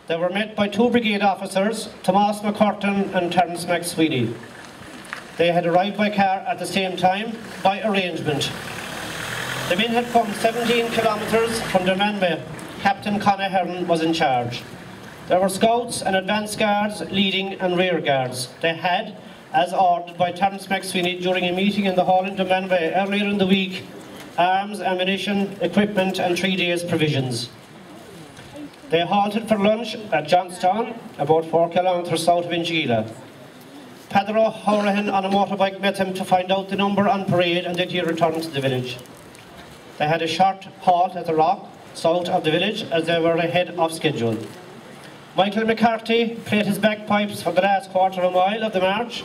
They were met by two brigade officers, Thomas McCurtain and Terence McSweeney. They had arrived by car at the same time, by arrangement. The men had come 17 kilometres from Dermanway. Captain Conor Hearn was in charge. There were scouts and advance guards, leading and rear guards. They had, as ordered by Terence McSweeney during a meeting in the hall in Dermanway earlier in the week, arms, ammunition, equipment and 3 days' provisions. They halted for lunch at Johnstown, about 4 kilometres south of Inchigeelagh. Padro Horahan on a motorbike met him to find out the number on parade and that he returned to the village. They had a short halt at the rock, south of the village, as they were ahead of schedule. Michael McCarthy played his bagpipes for the last quarter of a mile of the march.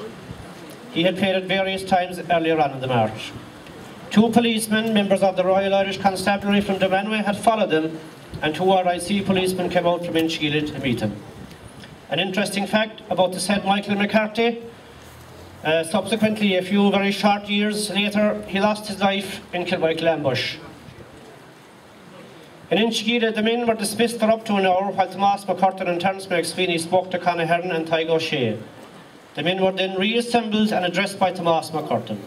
He had played at various times earlier on in the march. Two policemen, members of the Royal Irish Constabulary from Dermanway, had followed them, and two RIC policemen came out from Inchigeelagh to meet them. An interesting fact about the said Michael McCarthy: subsequently, a few very short years later, he lost his life in Kilmichael ambush. In Inchigeelagh, the men were dismissed for up to an hour while Thomas McCurtain and Terence McSweeney spoke to Conor Hearn and Tygo O'Shea. The men were then reassembled and addressed by Thomas McCurtain.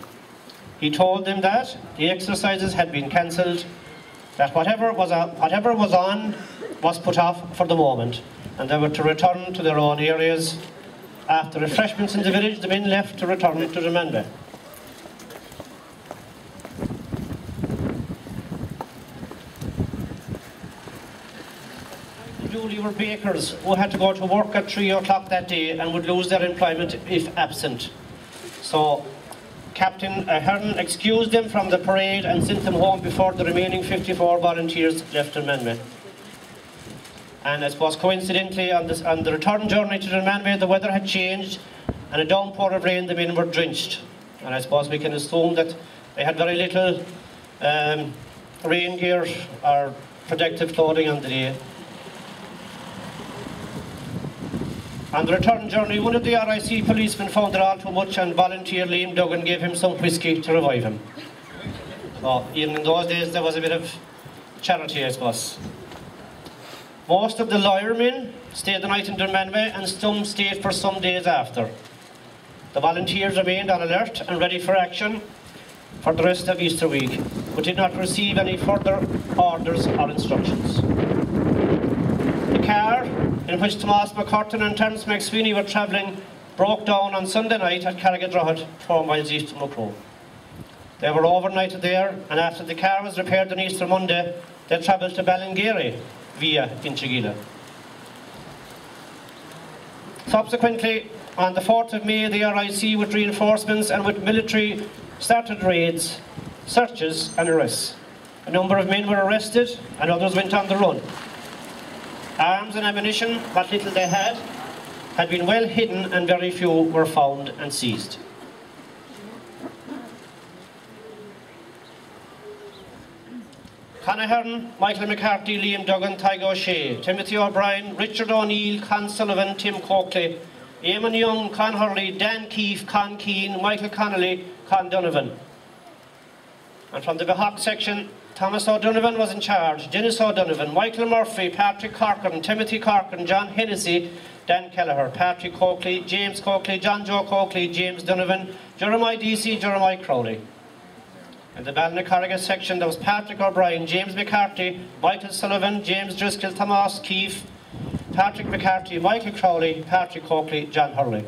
He told them that the exercises had been cancelled, that whatever was on was put off for the moment, and they were to return to their own areas. After refreshments in the village, the men left to return to Dermanway. Julie were bakers who had to go to work at 3 o'clock that day and would lose their employment if absent. So Captain Hearn excused them from the parade and sent them home before the remaining 54 volunteers left Dermanway. And I suppose coincidentally on the return journey to Dermanway, the weather had changed and a downpour of rain, the men were drenched. And I suppose we can assume that they had very little rain gear or protective clothing on the day. On the return journey, one of the RIC policemen found it all too much, and volunteer Liam Duggan gave him some whisky to revive him. So even in those days there was a bit of charity, I suppose. Most of the lawyermen stayed the night in Dermanway and some stayed for some days after. The volunteers remained on alert and ready for action for the rest of Easter week, but did not receive any further orders or instructions. The car in which Thomas McCurtain and Terence McSweeney were travelling broke down on Sunday night at Carrigadrohid, 4 miles east of Muckrow. They were overnighted there, and after the car was repaired on Easter Monday, they travelled to Ballingeary via Inchigeelagh. Subsequently, on the 4th of May, the RIC with reinforcements and with military started raids, searches and arrests. A number of men were arrested and others went on the run. Arms and ammunition, what little they had been well hidden, and very few were found and seized. Conor Hearn, Michael McCarthy, Liam Duggan, Tygo O'Shea, Timothy O'Brien, Richard O'Neill, Con Sullivan, Tim Coakley, Eamon Young, Con Hurley, Dan Keefe, Con Keane, Michael Connolly, Con Donovan. And from the Behawk section, Thomas O'Donovan was in charge, Dennis O'Donovan, Michael Murphy, Patrick Corcoran, Timothy Corcoran, John Hennessy, Dan Kelleher, Patrick Coakley, James Coakley, John Joe Coakley, James Donovan, Jeremiah DC, Jeremiah Crowley. In the Ballinacurriga section, there was Patrick O'Brien, James McCarthy, Michael Sullivan, James Driscoll, Thomas Keefe, Patrick McCarthy, Michael Crowley, Patrick Coakley, John Hurley.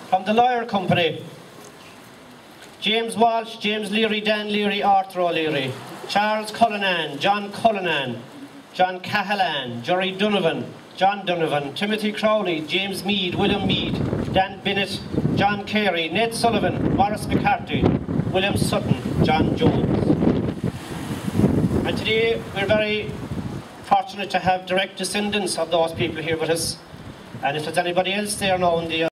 From the lawyer company, James Walsh, James Leary, Dan Leary, Arthur O'Leary, Charles Cullinan, John Cullinan, John Cahalan, Jerry Donovan, John Donovan, Timothy Crowley, James Mead, William Mead, Dan Bennett, John Carey, Ned Sullivan, Maurice McCarthy, William Sutton, John Jones. And today we're very fortunate to have direct descendants of those people here with us. And if there's anybody else there now in the